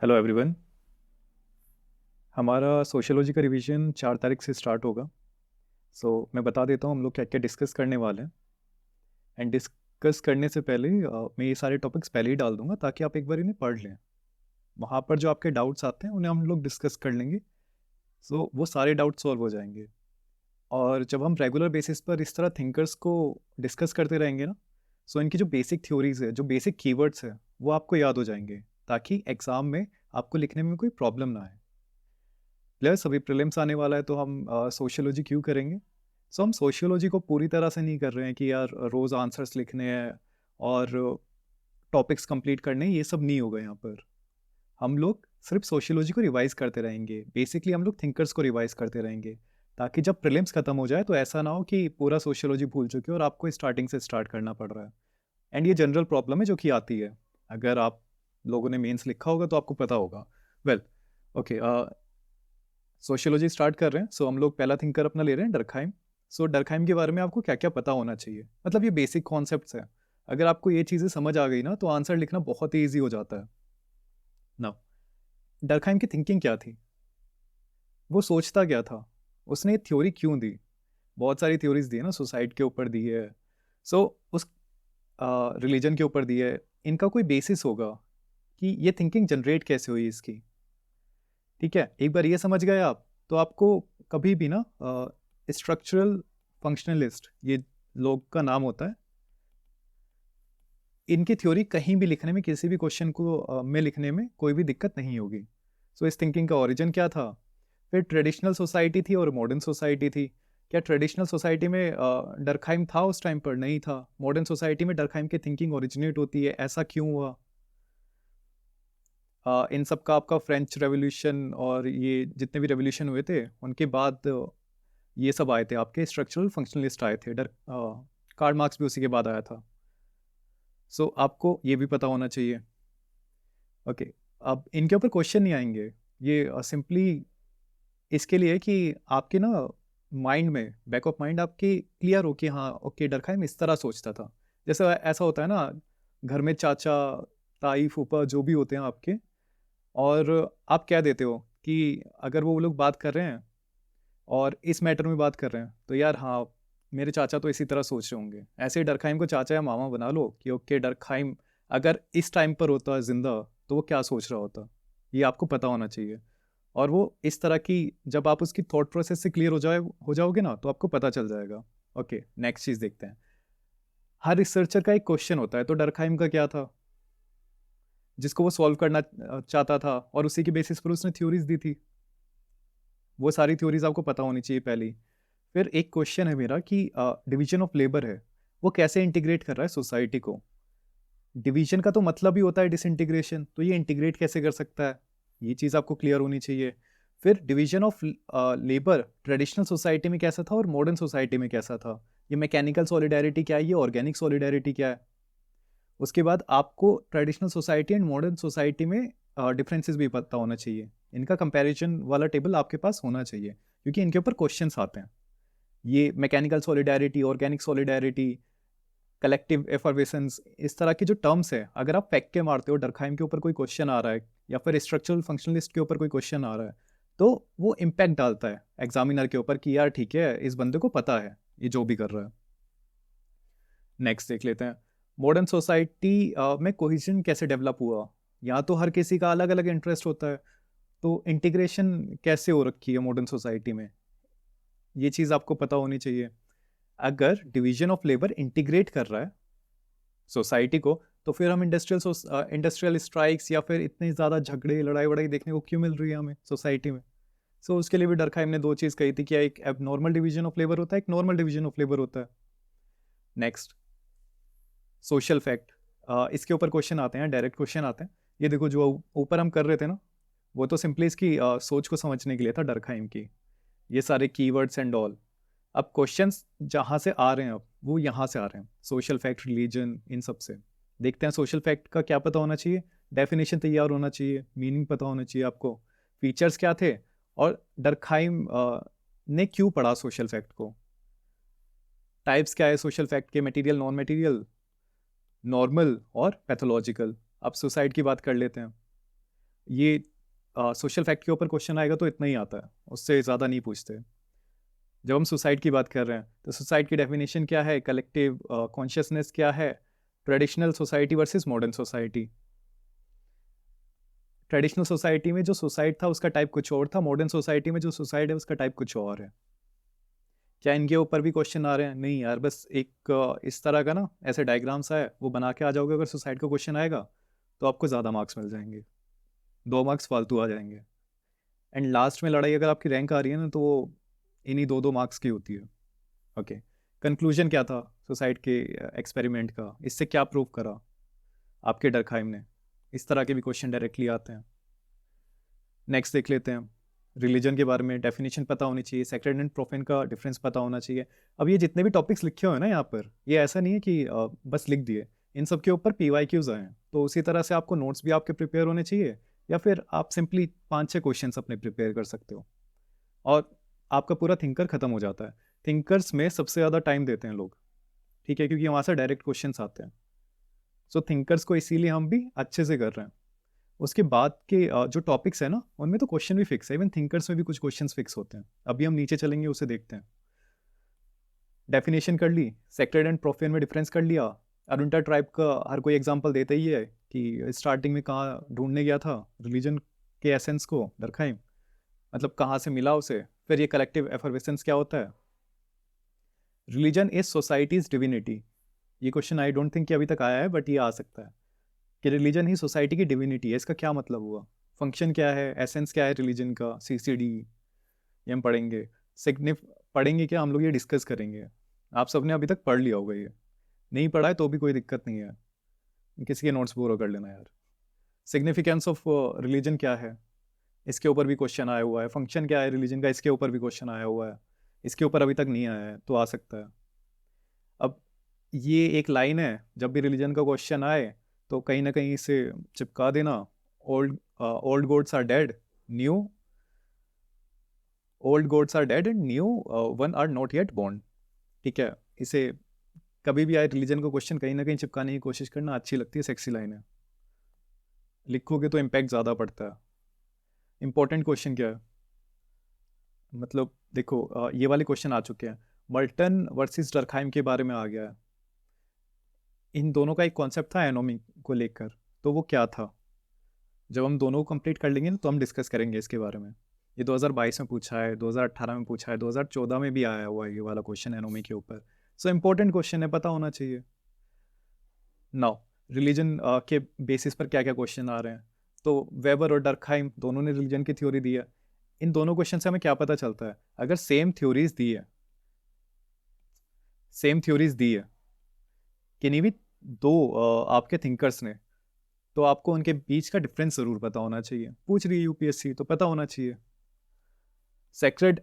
Hello everyone. हमारा sociology का revision 4 तारीख से स्टार्ट होगा। मैं बता देता हूँ हम लोग क्या क्या डिस्कस करने वाले हैं। एंड डिस्कस करने से पहले मैं ये सारे टॉपिक्स पहले ही डाल दूंगा ताकि आप एक बार इन्हें पढ़ लें। वहाँ पर जो आपके डाउट्स आते हैं उन्हें हम लोग डिस्कस कर लेंगे। वो सारे डाउट सॉल्व हो जाएंगे। और जब हम रेगुलर बेसिस पर इस तरह थिंकर्स को डिस्कस करते रहेंगे ना, इनकी जो बेसिक थ्योरीज है, जो बेसिक कीवर्ड्स है, वो आपको याद हो जाएंगे ताकि एग्ज़ाम में आपको लिखने में कोई प्रॉब्लम ना आए। प्लस अभी प्रीलिम्स आने वाला है तो हम सोशियोलॉजी क्यों करेंगे। हम सोशियोलॉजी को पूरी तरह से नहीं कर रहे हैं कि यार रोज़ आंसर्स लिखने हैं और टॉपिक्स कंप्लीट करने हैं, ये सब नहीं होगा यहाँ पर। हम लोग सिर्फ सोशियोलॉजी को रिवाइज करते रहेंगे। बेसिकली हम लोग थिंकर्स को रिवाइज करते रहेंगे ताकि जब प्रीलिम्स खत्म हो जाए तो ऐसा ना हो कि पूरा सोशियोलॉजी भूल चुके हो और आपको स्टार्टिंग से स्टार्ट करना पड़ रहा है। एंड ये जनरल प्रॉब्लम है जो कि आती है। अगर आप लोगों ने मेंस लिखा होगा तो आपको पता होगा। वेल, ओके, सोशियोलॉजी स्टार्ट कर रहे हैं। हम लोग पहला थिंकर अपना ले रहे हैं डर्कहाइम। डर्कहाइम के बारे में आपको क्या क्या पता होना चाहिए, मतलब ये बेसिक कॉन्सेप्ट्स है। अगर आपको ये चीज़ें समझ आ गई ना तो आंसर लिखना बहुत ही ईजी हो जाता है। ना, डर्कहाइम की थिंकिंग क्या थी, वो सोचता क्या था, उसने थ्योरी क्यों दी। बहुत सारी थ्योरीज दी है ना, सुसाइड के ऊपर दी है, उस रिलीजन के ऊपर दी है। इनका कोई बेसिस होगा कि ये थिंकिंग जनरेट कैसे हुई इसकी। ठीक है, एक बार ये समझ गए आप तो आपको कभी भी ना स्ट्रक्चरल फंक्शनलिस्ट, ये लोग का नाम होता है, इनकी थ्योरी कहीं भी लिखने में, किसी भी क्वेश्चन को में लिखने में कोई भी दिक्कत नहीं होगी। इस थिंकिंग का ओरिजिन क्या था, फिर ट्रेडिशनल सोसाइटी थी और मॉडर्न सोसाइटी थी। क्या ट्रेडिशनल सोसाइटी में डर्कहाइम था उस टाइम पर? नहीं था। मॉडर्न सोसाइटी में डर्कहाइम की थिंकिंग ओरिजिनेट होती है, ऐसा क्यों हुआ? इन सब का आपका फ्रेंच रेवोल्यूशन और ये जितने भी रेवोल्यूशन हुए थे उनके बाद ये सब आए थे, आपके स्ट्रक्चरल फंक्शनलिस्ट आए थे। कार्ल मार्क्स भी उसी के बाद आया था। आपको ये भी पता होना चाहिए। ओके, अब इनके ऊपर क्वेश्चन नहीं आएंगे। ये सिंपली इसके लिए कि आपके ना माइंड में, बैक ऑफ माइंड आपके क्लियर हो कि हाँ ओके, डरखाइम इस तरह सोचता था। जैसे ऐसा होता है ना, घर में चाचा, ताई, फूफा जो भी होते हैं आपके, और आप कह देते हो कि अगर वो लोग बात कर रहे हैं और इस मैटर में बात कर रहे हैं तो यार हाँ, मेरे चाचा तो इसी तरह सोच रहे होंगे। ऐसे ही डरखाइम को चाचा या मामा बना लो कि ओके, डरखाइम अगर इस टाइम पर होता है जिंदा तो वो क्या सोच रहा होता। ये आपको पता होना चाहिए। और वो इस तरह की, जब आप उसकी थॉट प्रोसेस से क्लियर हो जाओगे ना तो आपको पता चल जाएगा। ओके, नेक्स्ट चीज़ देखते हैं। हर रिसर्चर का एक क्वेश्चन होता है, तो डरखाइम का क्या था जिसको वो सॉल्व करना चाहता था, और उसी के बेसिस पर उसने थ्योरीज दी थी। वो सारी थ्योरीज आपको पता होनी चाहिए पहली। फिर एक क्वेश्चन है मेरा कि डिवीजन ऑफ लेबर है, वो कैसे इंटीग्रेट कर रहा है सोसाइटी को। डिवीजन का तो मतलब ही होता है डिसइंटीग्रेशन, तो ये इंटीग्रेट कैसे कर सकता है, ये चीज़ आपको क्लियर होनी चाहिए। फिर division of labour traditional society में कैसा था और मॉडर्न सोसाइटी में कैसा था। ये मैकेनिकल सॉलिडारिटी क्या है, ये ऑर्गेनिक सॉलिडारिटी क्या है। उसके बाद आपको traditional society and modern society में डिफरेंसेस भी पता होना चाहिए। इनका कंपैरिजन वाला टेबल आपके पास होना चाहिए क्योंकि इनके ऊपर क्वेश्चंस आते हैं। ये mechanical solidarity, organic solidarity, collective effervescence, इस तरह के जो टर्म्स है, अगर आप फेंक के मारते हो, डरखाइम के ऊपर कोई क्वेश्चन आ रहा है या फिर स्ट्रक्चरल फंक्शनलिस्ट के ऊपर कोई क्वेश्चन आ रहा है, तो वो इम्पैक्ट डालता है एग्जामिनर के ऊपर कि यार ठीक है, इस बंदे को पता है ये जो भी कर रहा है। नेक्स्ट देख लेते हैं, मॉडर्न सोसाइटी में कोहिजन कैसे डेवलप हुआ। यहाँ तो हर किसी का अलग अलग इंटरेस्ट होता है, तो इंटीग्रेशन कैसे हो रखी है मॉडर्न सोसाइटी में, ये चीज़ आपको पता होनी चाहिए। अगर डिवीजन ऑफ लेबर इंटीग्रेट कर रहा है सोसाइटी को, तो फिर हम इंडस्ट्रियल स्ट्राइक्स या फिर इतने ज़्यादा झगड़े, लड़ाई वड़ाई देखने को क्यों मिल रही है हमें सोसाइटी में। उसके लिए भी डरखाइम ने दो चीज़ कही थी कि एक एब नॉर्मल डिवीजन ऑफ लेबर होता है, एक नॉर्मल डिवीजन ऑफ लेबर होता है। नेक्स्ट, सोशल फैक्ट, इसके ऊपर क्वेश्चन आते हैं, डायरेक्ट क्वेश्चन आते हैं। ये देखो जो ऊपर हम कर रहे थे ना, वो तो सिंपली इसकी सोच को समझने के लिए था डरखाइम की, ये सारे कीवर्ड्स एंड ऑल। अब क्वेश्चंस जहाँ से आ रहे हैं, अब वो यहाँ से आ रहे हैं, सोशल फैक्ट, रिलीजन, इन सब से। देखते हैं सोशल फैक्ट का क्या पता होना चाहिए, डेफिनेशन तैयार होना चाहिए, मीनिंग पता होना चाहिए आपको, फीचर्स क्या थे, और डरखाइम ने क्यों पढ़ा सोशल फैक्ट को, टाइप्स क्या है सोशल फैक्ट के, मटेरियल, नॉन मटेरियल, नॉर्मल और पैथोलॉजिकल। अब सुसाइड की बात कर लेते हैं। ये सोशल फैक्ट के ऊपर क्वेश्चन आएगा तो इतना ही आता है, उससे ज़्यादा नहीं पूछते। जब हम सुसाइड की बात कर रहे हैं तो सुसाइड की डेफिनेशन क्या है, कलेक्टिव कॉन्शियसनेस क्या है, traditional society versus modern society. Traditional society में जो सुसाइड था उसका टाइप कुछ और था, मॉडर्न सोसाइटी में जो सुसाइड है उसका टाइप कुछ और है। क्या इनके ऊपर भी क्वेश्चन आ रहे हैं? नहीं यार, बस एक इस तरह का ना ऐसे डायग्राम्स है वो बना के आ जाओगे, अगर सुसाइड का क्वेश्चन आएगा तो आपको ज़्यादा मार्क्स मिल जाएंगे, 2 मार्क्स फालतू आ जाएंगे। एंड लास्ट में लड़ाई अगर आपकी रैंक आ रही है ना तो वो इन्हीं 2-2 मार्क्स की होती है। ओके, कंक्लूजन क्या था सुसाइड के एक्सपेरिमेंट का, इससे क्या प्रूव करा आपके डरखाइम ने? इस तरह के भी क्वेश्चन डायरेक्टली आते हैं। नेक्स्ट देख लेते हैं, रिलीजन के बारे में डेफिनेशन पता होनी चाहिए, सेक्रेड एंड प्रोफेन का डिफरेंस पता होना चाहिए। अब ये जितने भी टॉपिक्स लिखे हुए हैं ना यहाँ पर, ये ऐसा नहीं है कि बस लिख दिए, इन सब के ऊपर PYQs आए हैं, तो उसी तरह से आपको नोट्स भी आपके प्रिपेयर होने चाहिए, या फिर आप सिंपली 5-6 क्वेश्चंस अपने प्रिपेयर कर सकते हो और आपका पूरा थिंकर खत्म हो जाता है। थिंकर्स में सबसे ज़्यादा टाइम देते हैं लोग, ठीक है, क्योंकि वहाँ से डायरेक्ट क्वेश्चंस आते हैं। सो थिंकर्स को इसीलिए हम भी अच्छे से कर रहे हैं। उसके बाद के जो टॉपिक्स है ना उनमें तो क्वेश्चन भी फिक्स है, इवन थिंकर्स में भी कुछ क्वेश्चंस फिक्स होते हैं। अभी हम नीचे चलेंगे, उसे देखते हैं। डेफिनेशन कर ली, सेक्रेड एंड प्रोफेन में डिफरेंस कर लिया। अरुंटा ट्राइब का हर कोई एग्जांपल देता ही है कि स्टार्टिंग में कहाँ ढूंढने गया था रिलीजन के एसेंस को, दरखाइम, मतलब कहाँ से मिला उसे। फिर ये कलेक्टिव एफर्वेसेंस क्या होता है, रिलीजन इज सोसाइटीज डिविनिटी। ये क्वेश्चन आई डोंट थिंक कि अभी तक आया है, बट ये आ सकता है कि रिलीजन ही सोसाइटी की डिविनिटी है, इसका क्या मतलब हुआ, फंक्शन क्या है, एसेंस क्या है रिलीजन का, CCD ये हम पढ़ेंगे। सिग्निफ पढ़ेंगे क्या, हम लोग ये डिस्कस करेंगे। आप सबने अभी तक पढ़ लिया होगा, ये नहीं पढ़ा है तो भी कोई दिक्कत नहीं है, किसी के नोट्स बोरो कर लेना यार। सिग्निफिकेंस ऑफ रिलीजन क्या है, इसके ऊपर भी क्वेश्चन आया हुआ है। फंक्शन क्या है रिलीजन का, इसके ऊपर भी क्वेश्चन आया हुआ है। इसके ऊपर अभी तक नहीं आया है तो आ सकता है। अब ये एक लाइन है, जब भी रिलीजन का क्वेश्चन आए तो कहीं ना कहीं इसे चिपका देना। Old gods are dead, new old gods are dead and new one are not yet born. ठीक है, इसे कभी भी आए रिलीजन का क्वेश्चन कहीं ना कहीं चिपकाने की कोशिश करना अच्छी लगती है, सेक्सी लाइन है। लिखोगे तो इम्पैक्ट ज़्यादा पड़ता है। इंपॉर्टेंट क्वेश्चन क्या है, मतलब देखो ये वाले क्वेश्चन आ चुके हैं। मल्टन वर्सेस डर्कहाइम के बारे में आ गया है। इन दोनों का एक कॉन्सेप्ट था एनोमी को लेकर, तो वो क्या था, जब हम दोनों को कंप्लीट कर लेंगे ना तो हम डिस्कस करेंगे इसके बारे में। ये 2022 में पूछा है, 2018 में पूछा है, 2014 में भी आया हुआ है ये वाला क्वेश्चन एनोमी के ऊपर। सो इंपॉर्टेंट क्वेश्चन है, पता होना चाहिए। नाउ रिलीजन के बेसिस पर क्या क्या क्वेश्चन आ रहे हैं, तो वेबर और डर्कहाइम दोनों ने रिलीजन की थ्योरी दी है। इन दोनों क्वेश्चन से हमें क्या पता चलता है, अगर सेम थ्योरीज दी है किन्हीं भी दो आपके थिंकर्स ने, तो आपको उनके बीच का डिफरेंस जरूर पता होना चाहिए। पूछ रही है UPSC तो पता होना चाहिए। सेक्रेड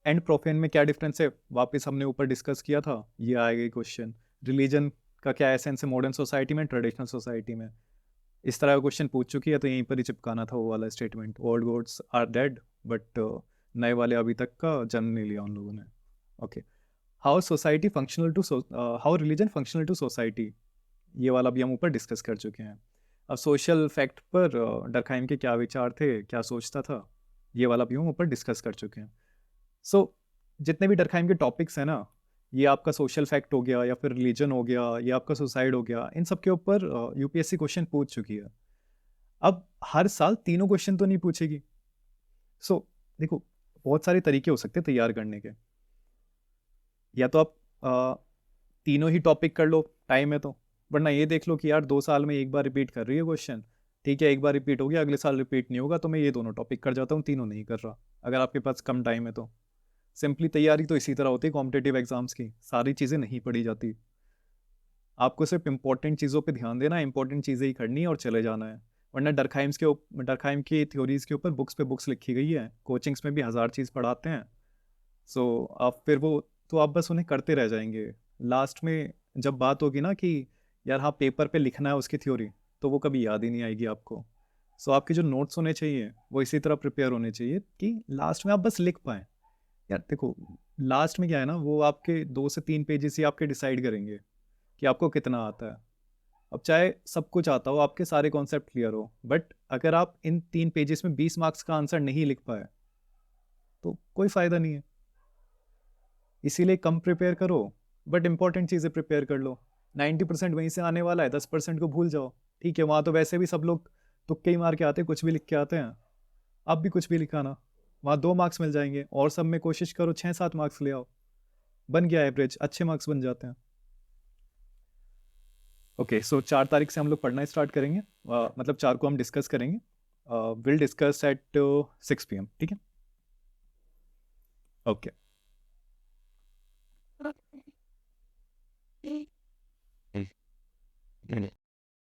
एंड प्रोफेन में क्या डिफरेंस है, वापस हमने ऊपर डिस्कस किया था, ये आएगा क्वेश्चन। रिलीजन का क्या एसेंस है मॉडर्न सोसाइटी में, ट्रेडिशनल सोसाइटी में, इस तरह का क्वेश्चन पूछ चुकी है, तो यहीं पर ही चिपकाना था वो वाला statement, old gods are dead but नए वाले अभी तक का जन्म नहीं लिया उन लोगों ने। Okay, how society functional to how religion functional to society, ये वाला भी हम ऊपर डिस्कस कर चुके हैं। अब सोशल फैक्ट पर डर्कहाइम के क्या विचार थे, क्या सोचता था, ये वाला भी हम ऊपर डिस्कस कर चुके हैं। सो जितने भी डर्कहाइम के टॉपिक्स हैं ना, ये आपका सोशल फैक्ट हो गया, या फिर रिलीजन हो गया, या आपका सुसाइड हो गया, इन सब के ऊपर UPSC क्वेश्चन पूछ चुकी है। अब हर साल तीनों क्वेश्चन तो नहीं पूछेगी। सो देखो, बहुत सारे तरीके हो सकते हैं तैयार करने के। या तो आप तीनों ही टॉपिक कर लो, टाइम है तो, वरना ये देख लो कि यार 2 साल में एक बार रिपीट कर रही है क्वेश्चन, ठीक है, एक बार रिपीट हो गया, अगले साल रिपीट नहीं होगा, तो मैं ये दोनों टॉपिक कर जाता हूँ, तीनों नहीं कर रहा। अगर आपके पास कम टाइम है तो सिंपली तैयारी तो इसी तरह होती है कॉम्पिटेटिव एग्जाम्स की, सारी चीज़ें नहीं पढ़ी जाती। आपको सिर्फ इंपॉर्टेंट चीज़ों पे ध्यान देना है, इंपॉर्टेंट चीज़ें ही करनी है और चले जाना है। वरना डरखाइम की थ्योरीज के ऊपर बुक्स पे बुक्स लिखी गई है, कोचिंग्स में भी 1000 चीज़ पढ़ाते हैं। सो आप फिर वो, तो आप बस उन्हें करते रह जाएंगे। लास्ट में जब बात होगी ना कि यार हाँ पेपर पे लिखना है उसकी थ्योरी, तो वो कभी याद ही नहीं आएगी आपको। सो आपके जो नोट्स होने चाहिए वो इसी तरह प्रिपेयर होने चाहिए कि लास्ट में आप बस लिख पाएँ। यार देखो, लास्ट में क्या है ना, वो आपके 2 से 3 पेजेस ही आपके डिसाइड करेंगे कि आपको कितना आता है। अब चाहे सब कुछ आता हो, आपके सारे कॉन्सेप्ट क्लियर हो, बट अगर आप इन 3 पेजेस में 20 मार्क्स का आंसर नहीं लिख पाए तो कोई फायदा नहीं है। इसीलिए कम प्रिपेयर करो, बट इंपॉर्टेंट चीज़ें प्रिपेयर कर लो। 90% वहीं से आने वाला है, 10% को भूल जाओ। ठीक है, वहाँ तो वैसे भी सब लोग तुक्के ही मार के आते हैं, कुछ भी लिख के आते हैं। आप भी कुछ भी लिखाना, वहाँ 2 मार्क्स मिल जाएंगे, और सब में कोशिश करो 6-7 मार्क्स ले आओ। बन गया एवरेज, अच्छे मार्क्स बन जाते हैं। ओके, सो 4 तारीख से हम लोग पढ़ना स्टार्ट करेंगे। मतलब 4 को हम डिस्कस करेंगे। विल डिस्कस एट 6 PM, ठीक है? ओके। Okay.